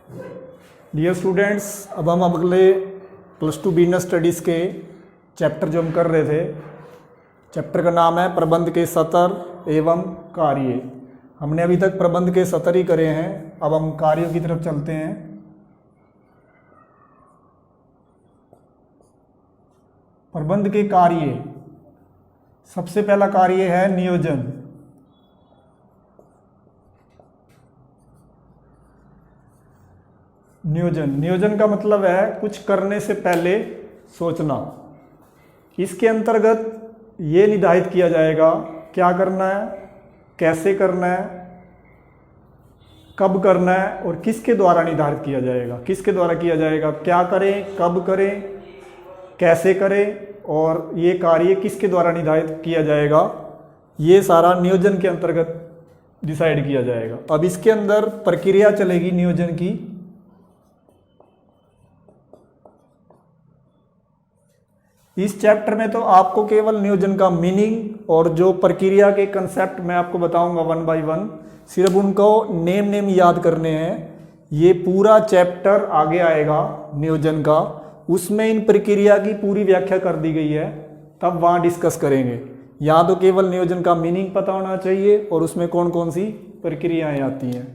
Dear students, अब हम अगले +2 बिजनेस स्टडीज़ के चैप्टर जो हम कर रहे थे, चैप्टर का नाम है प्रबंध के सतर एवं कार्य। हमने अभी तक प्रबंध के सतर ही करे हैं, अब हम कार्यों की तरफ चलते हैं। प्रबंध के कार्य, सबसे पहला कार्य है नियोजन। नियोजन का मतलब है कुछ करने से पहले सोचना। इसके अंतर्गत ये निर्धारित किया जाएगा क्या करना है, कैसे करना है, कब करना है और किसके द्वारा निर्धारित किया जाएगा। किसके द्वारा किया जाएगा, क्या करें, कब करें, कैसे करें और ये कार्य किसके द्वारा निर्धारित किया जाएगा, ये सारा नियोजन के अंतर्गत डिसाइड किया जाएगा। अब इसके अंदर प्रक्रिया चलेगी नियोजन की। इस चैप्टर में तो आपको केवल नियोजन का मीनिंग और जो प्रक्रिया के कंसेप्ट मैं आपको बताऊंगा 1 बाय 1, सिर्फ उनको नेम याद करने हैं। ये पूरा चैप्टर आगे आएगा नियोजन का, उसमें इन प्रक्रिया की पूरी व्याख्या कर दी गई है, तब वहाँ डिस्कस करेंगे। यहाँ तो केवल नियोजन का मीनिंग पता होना चाहिए और उसमें कौन कौन सी प्रक्रियाएँ आती हैं।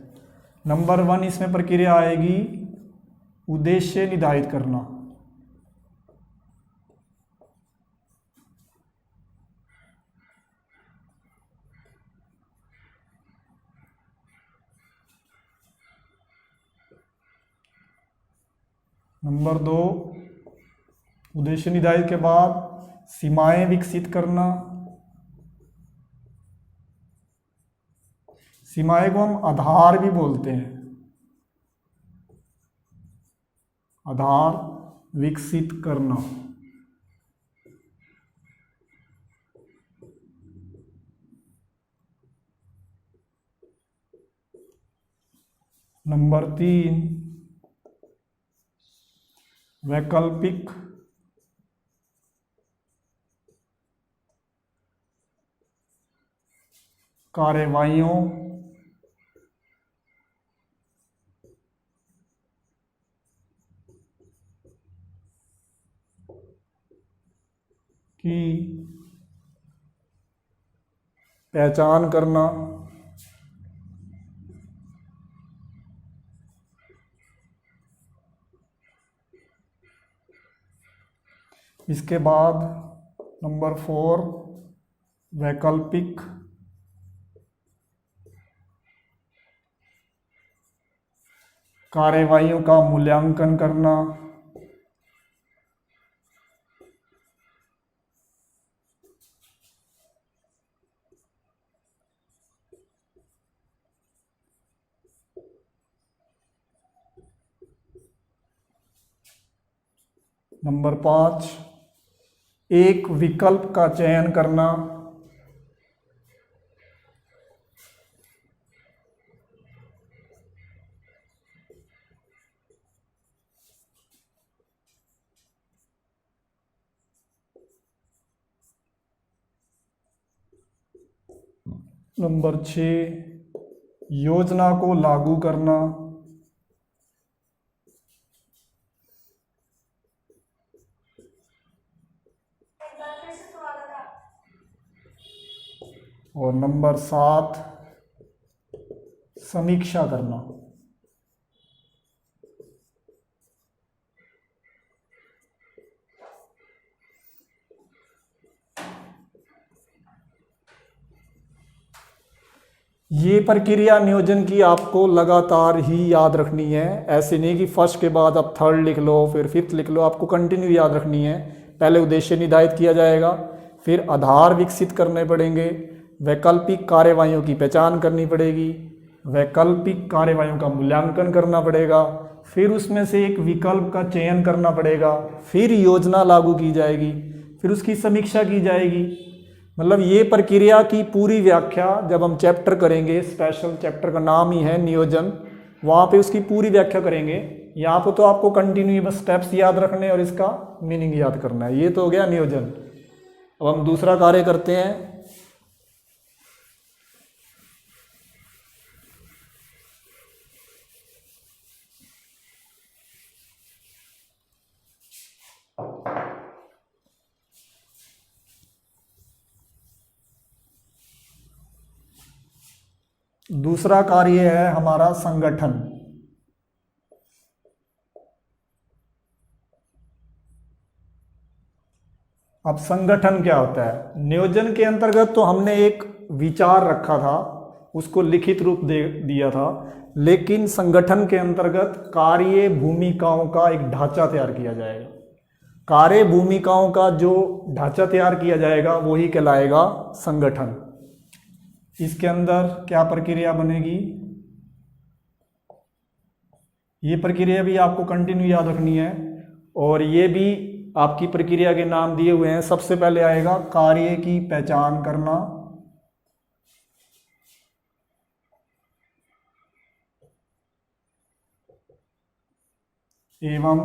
नंबर 1 इसमें प्रक्रिया आएगी उद्देश्य निर्धारित करना। नंबर 2 उद्देश्य निर्धारित के बाद सीमाएं विकसित करना। सीमाएं को हम आधार भी बोलते हैं, आधार विकसित करना। नंबर 3 वैकल्पिक कार्यवाहियों की पहचान करना। इसके बाद नंबर 4 वैकल्पिक कार्यवाहियों का मूल्यांकन करना। नंबर 5 एक विकल्प का चयन करना। नंबर 6 योजना को लागू करना। और नंबर 7 समीक्षा करना। ये प्रक्रिया नियोजन की आपको लगातार ही याद रखनी है। ऐसे नहीं कि फर्स्ट के बाद आप थर्ड लिख लो फिर फिफ्थ लिख लो, आपको कंटिन्यू याद रखनी है। पहले उद्देश्य निर्धारित किया जाएगा, फिर आधार विकसित करने पड़ेंगे, वैकल्पिक कार्यवाहियों की पहचान करनी पड़ेगी, वैकल्पिक कार्यवाहियों का मूल्यांकन करना पड़ेगा, फिर उसमें से एक विकल्प का चयन करना पड़ेगा, फिर योजना लागू की जाएगी, फिर उसकी समीक्षा की जाएगी। मतलब ये प्रक्रिया की पूरी व्याख्या जब हम चैप्टर करेंगे, स्पेशल चैप्टर का नाम ही है नियोजन, वहाँ पे उसकी पूरी व्याख्या करेंगे। यहाँ पर तो आपको कंटिन्यू बस स्टेप्स याद रखने और इसका मीनिंग याद करना है। ये तो हो गया नियोजन। अब हम दूसरा कार्य करते हैं। दूसरा कार्य है हमारा संगठन। अब संगठन क्या होता है? नियोजन के अंतर्गत तो हमने एक विचार रखा था, उसको लिखित रूप दे दिया था, लेकिन संगठन के अंतर्गत कार्य भूमिकाओं का एक ढांचा तैयार किया जाएगा। कार्य भूमिकाओं का जो ढांचा तैयार किया जाएगा वही कहलाएगा संगठन। इसके अंदर क्या प्रक्रिया बनेगी? ये प्रक्रिया भी आपको कंटिन्यू याद रखनी है, और ये भी आपकी प्रक्रिया के नाम दिए हुए हैं। सबसे पहले आएगा कार्य की पहचान करना, एवं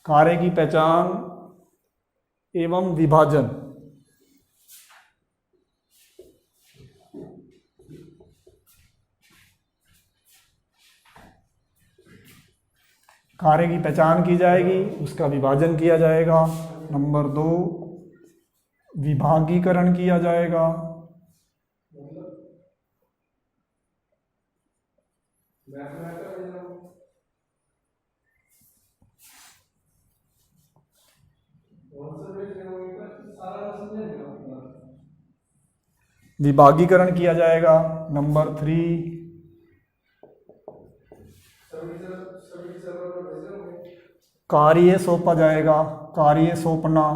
कार्य की पहचान एवं विभाजन। कार्य की पहचान की जाएगी, उसका विभाजन किया जाएगा। नंबर 2, विभागीकरण किया जाएगा। विभागीकरण किया जाएगा। नंबर 3, कार्य सौंपा जाएगा, कार्य सौंपना।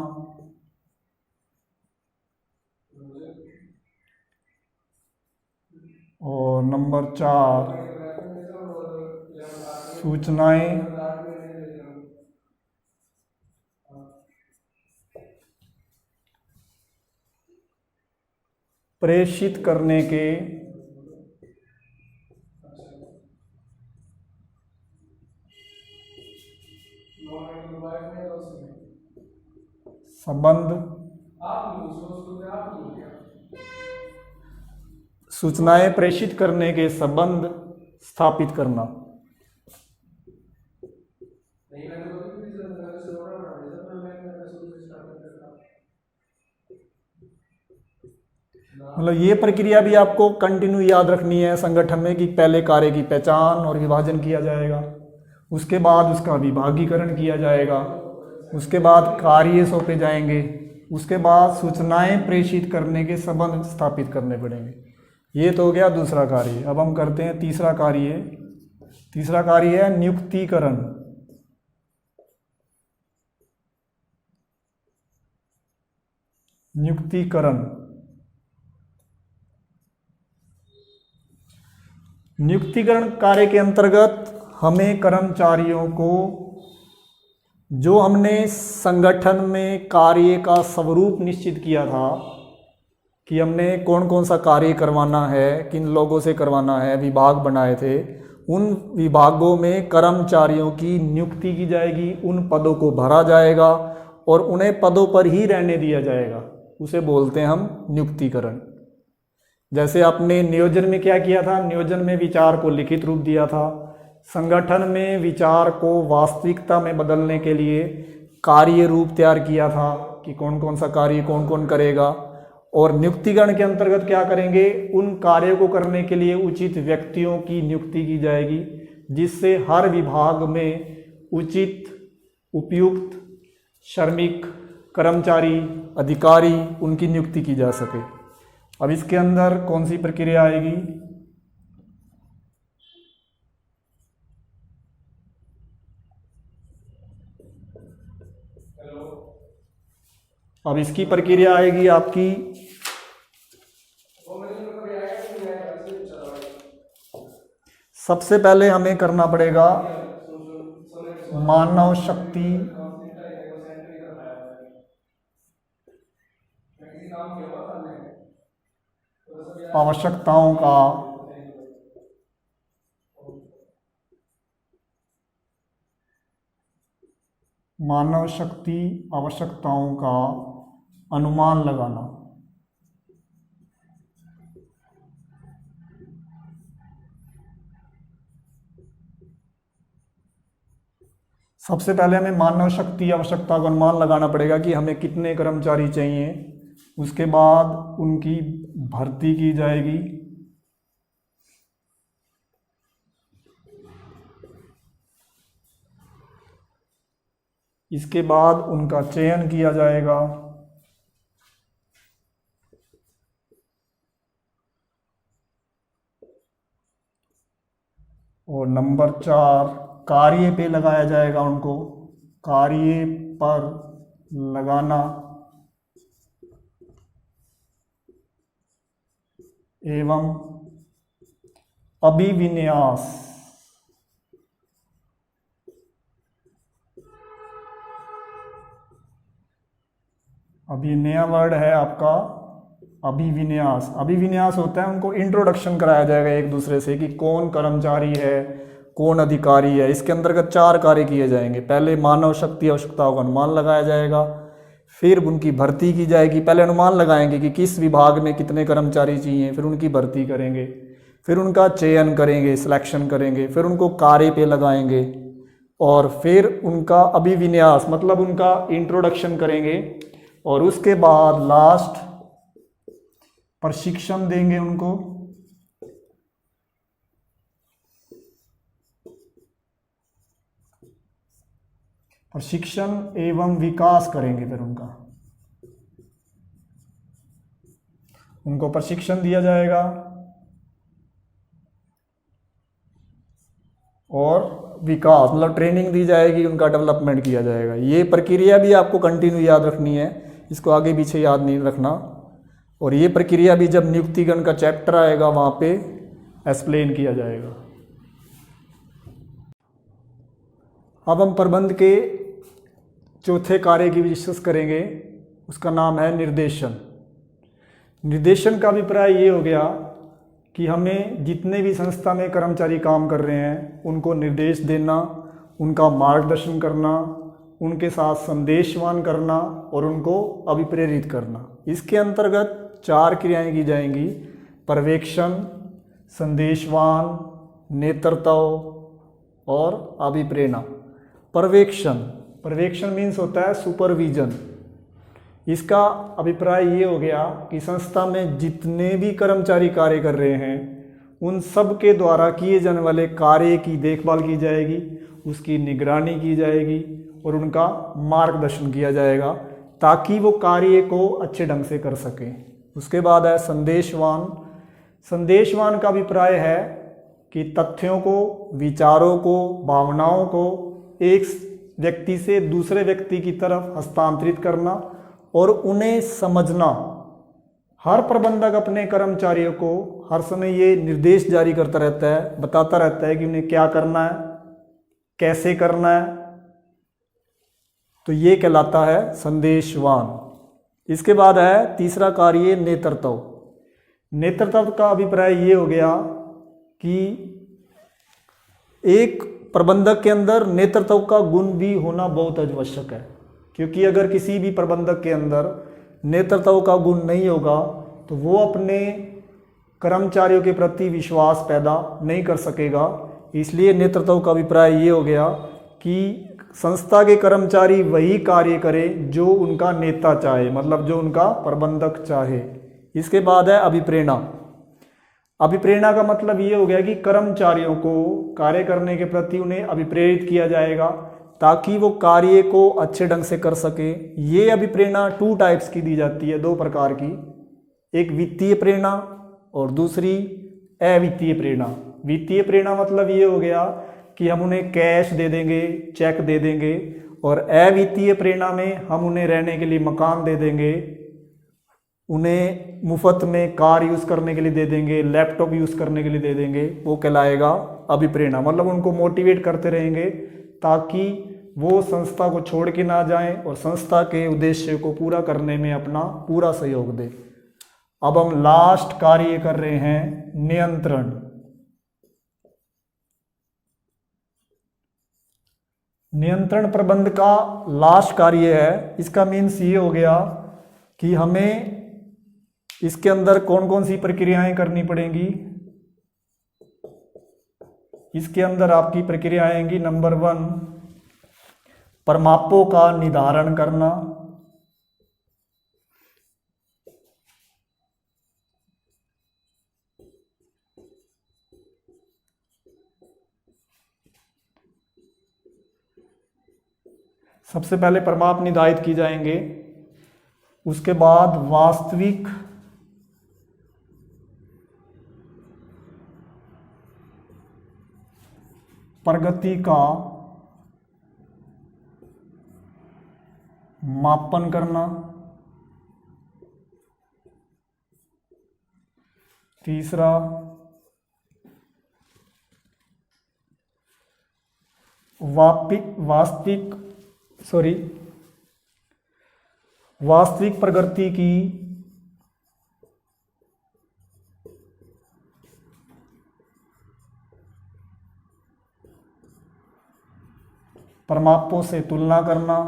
और नंबर 4, सूचनाएं प्रेषित करने के संबंध, सूचनाएं प्रेषित करने के संबंध स्थापित करना। मतलब ये प्रक्रिया भी आपको कंटिन्यू याद रखनी है संगठन में, कि पहले कार्य की पहचान और विभाजन किया जाएगा, उसके बाद उसका विभागीकरण किया जाएगा, उसके बाद कार्य सौंपे जाएंगे, उसके बाद सूचनाएं प्रेषित करने के संबंध स्थापित करने पड़ेंगे। ये तो हो गया दूसरा कार्य। अब हम करते हैं तीसरा कार्य। तीसरा कार्य है नियुक्तिकरण। नियुक्तिकरण नियुक्तिकरण कार्य के अंतर्गत हमें कर्मचारियों को, जो हमने संगठन में कार्य का स्वरूप निश्चित किया था कि हमने कौन कौन सा कार्य करवाना है, किन लोगों से करवाना है, विभाग बनाए थे, उन विभागों में कर्मचारियों की नियुक्ति की जाएगी, उन पदों को भरा जाएगा और उन्हें पदों पर ही रहने दिया जाएगा। उसे बोलते हैं हम नियुक्तिकरण। जैसे आपने नियोजन में क्या किया था? नियोजन में विचार को लिखित रूप दिया था। संगठन में विचार को वास्तविकता में बदलने के लिए कार्य रूप तैयार किया था कि कौन कौन सा कार्य कौन कौन करेगा। और नियुक्तिकरण के अंतर्गत क्या करेंगे? उन कार्यों को करने के लिए उचित व्यक्तियों की नियुक्ति की जाएगी, जिससे हर विभाग में उचित उपयुक्त श्रमिक, कर्मचारी, अधिकारी, उनकी नियुक्ति की जा सके। अब इसके अंदर कौन सी प्रक्रिया आएगी? अब इसकी प्रक्रिया आएगी आपकी सबसे पहले हमें करना पड़ेगा मानव शक्ति आवश्यकताओं का अनुमान लगाना। सबसे पहले हमें मानव शक्ति आवश्यकता का अनुमान लगाना पड़ेगा कि हमें कितने कर्मचारी चाहिए, उसके बाद उनकी भर्ती की जाएगी, इसके बाद उनका चयन किया जाएगा, और नंबर 4 कार्य पे लगाया जाएगा उनको, कार्य पर लगाना एवं अभिविन्यास। अभी नया वर्ड है आपका अभिविन्यास। अभिविन्यास होता है उनको इंट्रोडक्शन कराया जाएगा एक दूसरे से कि कौन कर्मचारी है, कौन अधिकारी है। इसके अंतर्गत 4 कार्य किए जाएंगे। पहले मानव शक्ति आवश्यकताओं का अनुमान लगाया जाएगा, फिर उनकी भर्ती की जाएगी। पहले अनुमान लगाएंगे कि किस विभाग में कितने कर्मचारी चाहिए, फिर उनकी भर्ती करेंगे, फिर उनका चयन करेंगे, सिलेक्शन करेंगे, फिर उनको कार्य पे लगाएंगे, और फिर उनका अभिविन्यास मतलब उनका इंट्रोडक्शन करेंगे, और उसके बाद लास्ट प्रशिक्षण देंगे उनको, प्रशिक्षण एवं विकास करेंगे। फिर उनको प्रशिक्षण दिया जाएगा और विकास मतलब ट्रेनिंग दी जाएगी, उनका डेवलपमेंट किया जाएगा। ये प्रक्रिया भी आपको कंटिन्यू याद रखनी है, इसको आगे पीछे याद नहीं रखना। और ये प्रक्रिया भी जब नियुक्तिगण का चैप्टर आएगा वहाँ पे एक्सप्लेन किया जाएगा। अब हम प्रबंध के चौथे कार्य की डिस्कस करेंगे, उसका नाम है निर्देशन। निर्देशन का अभिप्राय ये हो गया कि हमें जितने भी संस्था में कर्मचारी काम कर रहे हैं उनको निर्देश देना, उनका मार्गदर्शन करना, उनके साथ संदेशवान करना और उनको अभिप्रेरित करना। इसके अंतर्गत 4 क्रियाएं की जाएंगी: पर्यवेक्षण, संदेशवान, नेतृत्व और अभिप्रेरणा। पर्यवेक्षण मीन्स होता है सुपरविजन। इसका अभिप्राय ये हो गया कि संस्था में जितने भी कर्मचारी कार्य कर रहे हैं उन सब के द्वारा किए जाने वाले कार्य की देखभाल की जाएगी, उसकी निगरानी की जाएगी और उनका मार्गदर्शन किया जाएगा ताकि वो कार्य को अच्छे ढंग से कर सकें। उसके बाद है संदेशवान। संदेशवान का अभिप्राय है कि तथ्यों को, विचारों को, भावनाओं को एक व्यक्ति से दूसरे व्यक्ति की तरफ हस्तांतरित करना और उन्हें समझना। हर प्रबंधक अपने कर्मचारियों को हर समय ये निर्देश जारी करता रहता है, बताता रहता है कि उन्हें क्या करना है, कैसे करना है। तो ये कहलाता है संदेशवान। इसके बाद है तीसरा कार्य नेतृत्व। नेतृत्व का अभिप्राय ये हो गया कि एक प्रबंधक के अंदर नेतृत्व का गुण भी होना बहुत आवश्यक है, क्योंकि अगर किसी भी प्रबंधक के अंदर नेतृत्व का गुण नहीं होगा तो वो अपने कर्मचारियों के प्रति विश्वास पैदा नहीं कर सकेगा। इसलिए नेतृत्व का अभिप्राय ये हो गया कि संस्था के कर्मचारी वही कार्य करें जो उनका नेता चाहे, मतलब जो उनका प्रबंधक चाहे। इसके बाद है अभिप्रेरणा। अभिप्रेरणा का मतलब ये हो गया कि कर्मचारियों को कार्य करने के प्रति उन्हें अभिप्रेरित किया जाएगा ताकि वो कार्य को अच्छे ढंग से कर सके। ये अभिप्रेरणा 2 टाइप्स की दी जाती है, 2 प्रकार की। एक वित्तीय प्रेरणा और दूसरी अवित्तीय प्रेरणा। वित्तीय प्रेरणा मतलब ये हो गया कि हम उन्हें कैश दे देंगे, चेक दे देंगे, और अवित्तीय प्रेरणा में हम उन्हें रहने के लिए मकान दे देंगे, उन्हें मुफ्त में कार यूज़ करने के लिए दे देंगे, लैपटॉप यूज़ करने के लिए दे देंगे। वो कहलाएगा अभिप्रेरणा। मतलब उनको मोटिवेट करते रहेंगे ताकि वो संस्था को छोड़ के ना जाएं और संस्था के उद्देश्य को पूरा करने में अपना पूरा सहयोग दें। अब हम लास्ट कार्य कर रहे हैं नियंत्रण। नियंत्रण प्रबंध का लास्ट कार्य है। इसका मीन्स ये हो गया कि हमें इसके अंदर कौन कौन सी प्रक्रियाएं करनी पड़ेंगी। इसके अंदर आपकी प्रक्रियाएं आएंगी। नंबर 1, परिमापों का निर्धारण करना। सबसे पहले परमाप निर्धारित की जाएंगे, उसके बाद वास्तविक प्रगति का मापन करना, तीसरा वास्तविक प्रगति की परमापों से तुलना करना,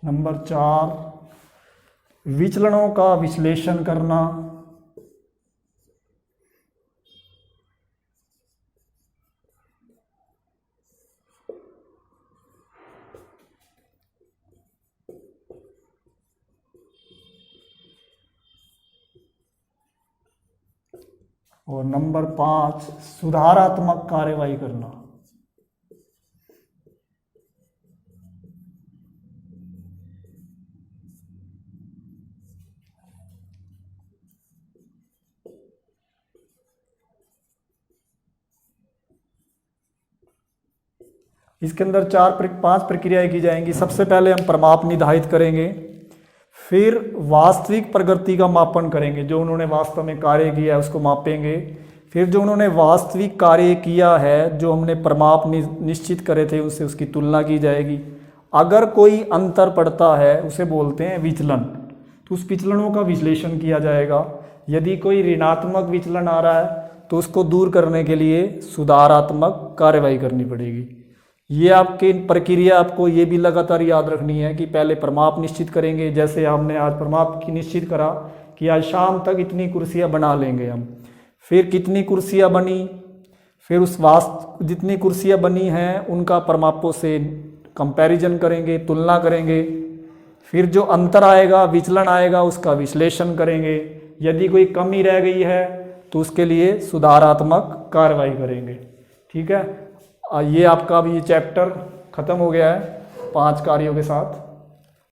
नंबर 4 विचलनों का विश्लेषण करना, और नंबर 5 सुधारात्मक कार्यवाही करना। इसके अंदर 5 प्रक्रियाएं की जाएंगी। सबसे पहले हम परमाप निर्धारित करेंगे, फिर वास्तविक प्रगति का मापन करेंगे, जो उन्होंने वास्तव में कार्य किया है उसको मापेंगे, फिर जो उन्होंने वास्तविक कार्य किया है जो हमने परमाप निश्चित करे थे उससे उसकी तुलना की जाएगी। अगर कोई अंतर पड़ता है उसे बोलते हैं विचलन, तो उस विचलनों का विश्लेषण किया जाएगा। यदि कोई ऋणात्मक विचलन आ रहा है तो उसको दूर करने के लिए सुधारात्मक कार्यवाही करनी पड़ेगी। ये आपकी प्रक्रिया आपको ये भी लगातार याद रखनी है कि पहले परमाप निश्चित करेंगे, जैसे हमने आज परमाप की निश्चित करा कि आज शाम तक इतनी कुर्सियां बना लेंगे हम, फिर कितनी कुर्सियां बनी, फिर उस जितनी कुर्सियां बनी हैं उनका परमापों से कंपैरिजन करेंगे, तुलना करेंगे, फिर जो अंतर आएगा, विचलन आएगा, उसका विश्लेषण करेंगे। यदि कोई कमी रह गई है तो उसके लिए सुधारात्मक कार्रवाई करेंगे। ठीक है, ये आपका भी चैप्टर खत्म हो गया है 5 कार्यों के साथ।